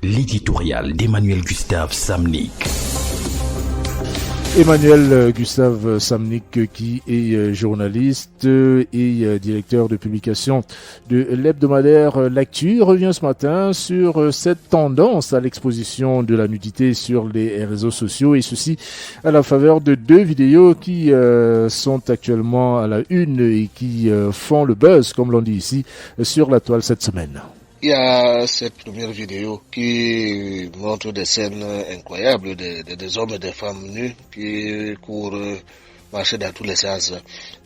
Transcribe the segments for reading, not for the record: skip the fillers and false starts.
L'éditorial d'Emmanuel Gustave Samnick. Emmanuel Gustave Samnick, qui est journaliste et directeur de publication de l'hebdomadaire L'Actu, revient ce matin sur cette tendance à l'exposition de la nudité sur les réseaux sociaux, et ceci à la faveur de deux vidéos qui sont actuellement à la une et qui font le buzz, comme l'on dit ici, sur la toile cette semaine. Il y a cette première vidéo qui montre des scènes incroyables des hommes et des femmes nus qui courent marcher dans tous les sens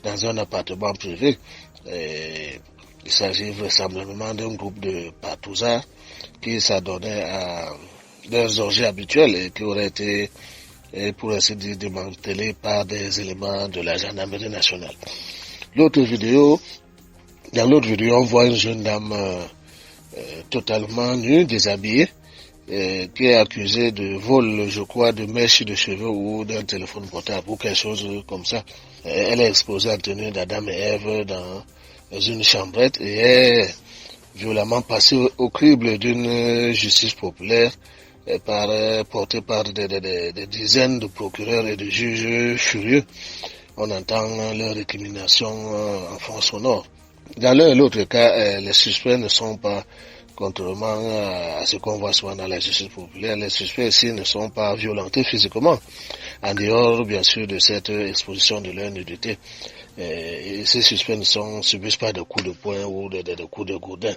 dans un appartement privé. Il s'agit vraisemblablement d'un groupe de partouzards qui s'adonnaient à leurs orgies habituelles et qui auraient été, pour ainsi dire, démantelés par des éléments de la gendarmerie nationale. Dans l'autre vidéo, on voit une jeune dame totalement nue, déshabillée, qui est accusée de vol, je crois, de mèches de cheveux ou d'un téléphone portable ou quelque chose comme ça. Elle est exposée en tenue d'Adam et Ève dans une chambrette et est violemment passée au crible d'une justice populaire portée par des dizaines de procureurs et de juges furieux. On entend leur récrimination en fond sonore. Dans l'un et l'autre cas, les suspects ne sont pas, contrairement à ce qu'on voit souvent dans la justice populaire, les suspects ici ne sont pas violentés physiquement, en dehors bien sûr de cette exposition de leur nudité. Et ces suspects ne subissent pas de coups de poing ou de coups de gourdin.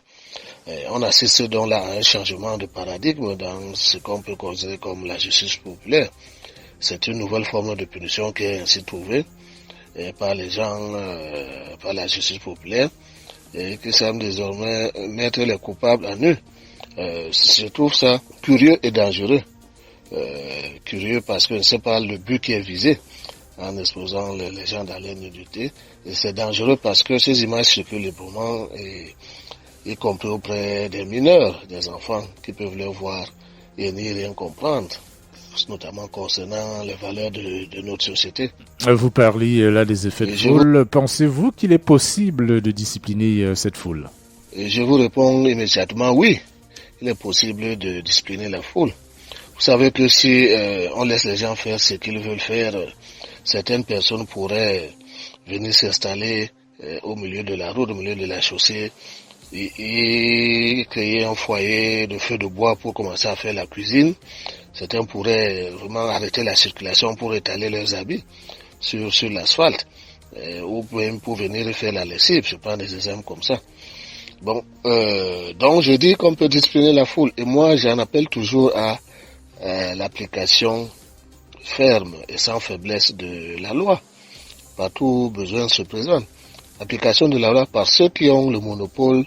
On assiste donc là à un changement de paradigme dans ce qu'on peut considérer comme la justice populaire. C'est une nouvelle forme de punition qui est ainsi trouvée par les gens, par la justice populaire, et qui semble désormais mettre les coupables à nu. Je trouve ça curieux et dangereux. Curieux parce que je ne sais pas le but qui est visé en exposant les gens dans leur nudité. Et c'est dangereux parce que ces images circulent librement, y compris auprès des mineurs, des enfants qui peuvent les voir et n'y rien comprendre, notamment concernant les valeurs de notre société. Vous parlez là des effets de foule. Pensez-vous qu'il est possible de discipliner cette foule? Je vous réponds immédiatement oui. Il est possible de discipliner la foule. Vous savez que si on laisse les gens faire ce qu'ils veulent faire, certaines personnes pourraient venir s'installer au milieu de la route, au milieu de la chaussée, et créer un foyer de feu de bois pour commencer à faire la cuisine. Certains pourraient vraiment arrêter la circulation pour étaler leurs habits sur l'asphalte, ou même pour venir faire la lessive. Je prends des exemples comme ça. Bon, donc je dis qu'on peut discipliner la foule, et moi j'en appelle toujours à l'application ferme et sans faiblesse de la loi, partout où besoin se présente. L'application de la loi par ceux qui ont le monopole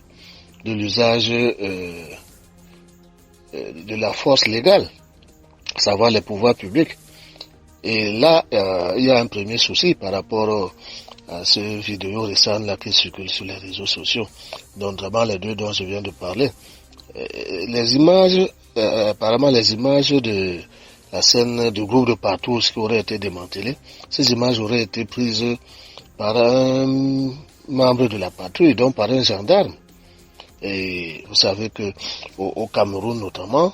de l'usage de la force légale, à savoir les pouvoirs publics. Et là, il y a un premier souci par rapport à ce vidéo récent là qui circule sur les réseaux sociaux, notamment les deux dont je viens de parler. Les images, apparemment les images de la scène du groupe de partous qui aurait été démantelé, ces images auraient été prises par un membre de la patrouille, donc par un gendarme. Et vous savez que au Cameroun notamment,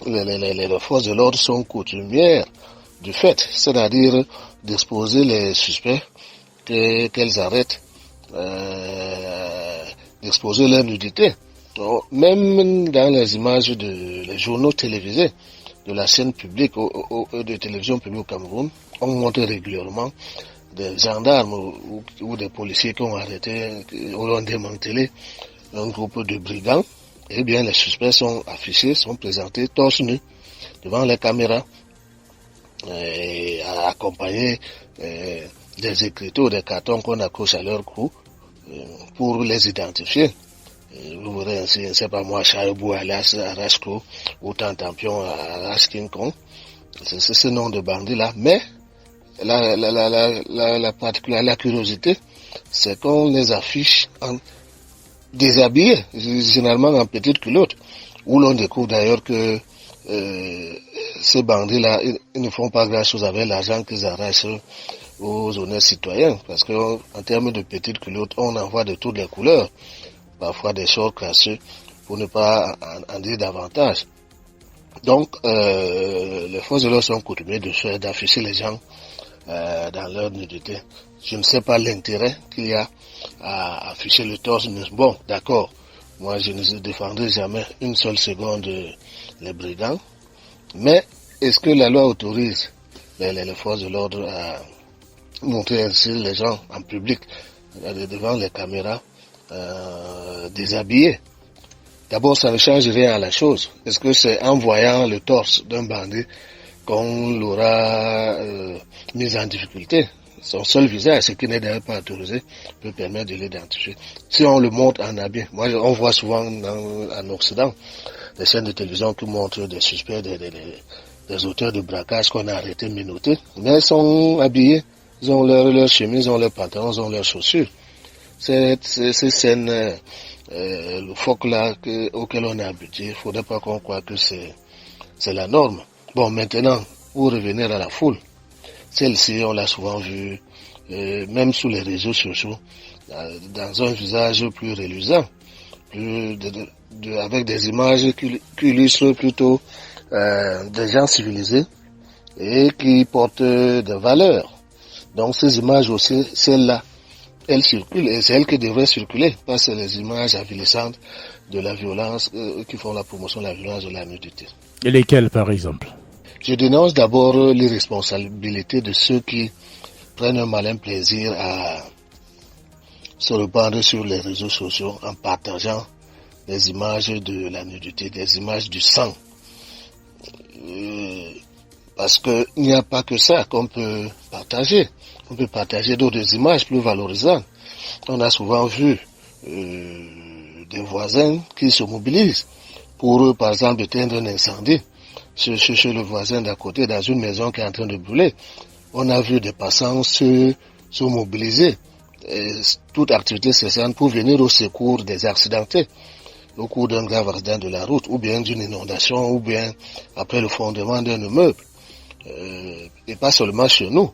les forces de l'ordre sont coutumières du fait, c'est-à-dire d'exposer les suspects, qu'elles arrêtent, d'exposer leur nudité. Donc, même dans les images les journaux télévisés de la chaîne publique de télévision publique au Cameroun, on montre régulièrement des gendarmes ou des policiers qui ont arrêté, ou ont démantelé un groupe de brigands. Eh bien, les suspects sont affichés, sont présentés torse nu devant les caméras, et accompagnés des écriteaux, des cartons qu'on accroche à leur cou pour les identifier. Vous verrez ainsi, je ne sais pas moi, Chaibou alias Arasco ou Tantampion alias King Kong. C'est ce nom de bandit-là. Mais la particularité, la curiosité, c'est qu'on les affiche en déshabillés, généralement en petites culottes, où l'on découvre d'ailleurs que ces bandits-là, ils ne font pas grand-chose avec l'argent qu'ils arrachent aux honnêtes citoyens, parce qu'en termes de petites culottes, on en voit de toutes les couleurs, parfois des shorts crasseux, pour ne pas en dire davantage. Donc, les forces de l'ordre sont coutumiers d'afficher les gens dans leur nudité. Je ne sais pas l'intérêt qu'il y a à afficher le torse. Bon, d'accord, moi je ne défendrai jamais une seule seconde les brigands, mais est-ce que la loi autorise les forces de l'ordre à montrer ainsi les gens en public, devant les caméras, déshabillés? D'abord, ça ne change rien à la chose. Est-ce que c'est en voyant le torse d'un bandit qu'on l'aura mis en difficulté? Son seul visage, ce qui n'est d'ailleurs pas autorisé, peut permettre de l'identifier. Si on le montre en habit, on voit souvent en Occident des chaînes de télévision qui montrent des suspects, des auteurs de braquage qu'on a arrêtés, menottés, mais ils sont habillés, ils ont leur chemise, ils ont leurs pantalons, ils ont leurs chaussures. Ces scènes le phoque là auquel on est habitué, il ne faudrait pas qu'on croie que c'est la norme. Bon, maintenant, pour revenir à la foule, celle-ci, on l'a souvent vue, même sous les réseaux sociaux, dans un visage plus reluisant, avec des images qui illustrent plutôt des gens civilisés et qui portent des valeurs. Donc ces images aussi, celles-là, elles circulent et c'est elles qui devraient circuler, pas c'est les images avilissantes de la violence qui font la promotion de la violence de la nudité. Et lesquelles, par exemple? Je dénonce d'abord l'irresponsabilité de ceux qui prennent un malin plaisir à se répandre sur les réseaux sociaux en partageant des images de la nudité, des images du sang. Parce qu'il n'y a pas que ça qu'on peut partager. On peut partager d'autres images plus valorisantes. On a souvent vu des voisins qui se mobilisent pour, par exemple, éteindre un incendie chez le voisin d'à côté, dans une maison qui est en train de brûler. On a vu des passants se mobiliser, toute activité cessante, pour venir au secours des accidentés au cours d'un grave accident de la route, ou bien d'une inondation, ou bien après le fondement d'un immeuble. Et pas seulement chez nous.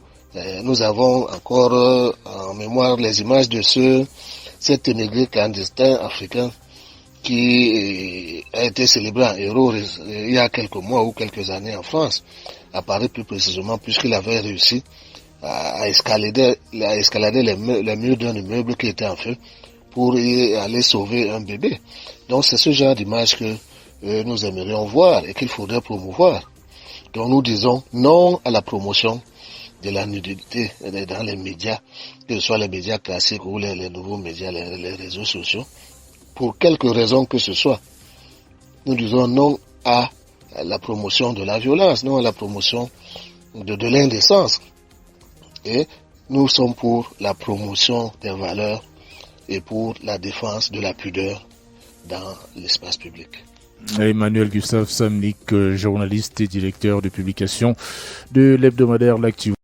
Nous avons encore en mémoire les images de cet émigré clandestin africain qui a été célébré en héros il y a quelques mois ou quelques années en France, à Paris plus précisément, puisqu'il avait réussi à escalader les murs d'un immeuble qui était en feu pour y aller sauver un bébé. Donc c'est ce genre d'image que nous aimerions voir et qu'il faudrait promouvoir. Donc nous disons non à la promotion de la nudité dans les médias, que ce soit les médias classiques ou les nouveaux médias, les réseaux sociaux, pour quelque raison que ce soit. Nous disons non à la promotion de la violence, non à la promotion de l'indécence. Et nous sommes pour la promotion des valeurs et pour la défense de la pudeur dans l'espace public. Emmanuel Gustave Samnic, journaliste et directeur de publication de l'hebdomadaire L'Actu.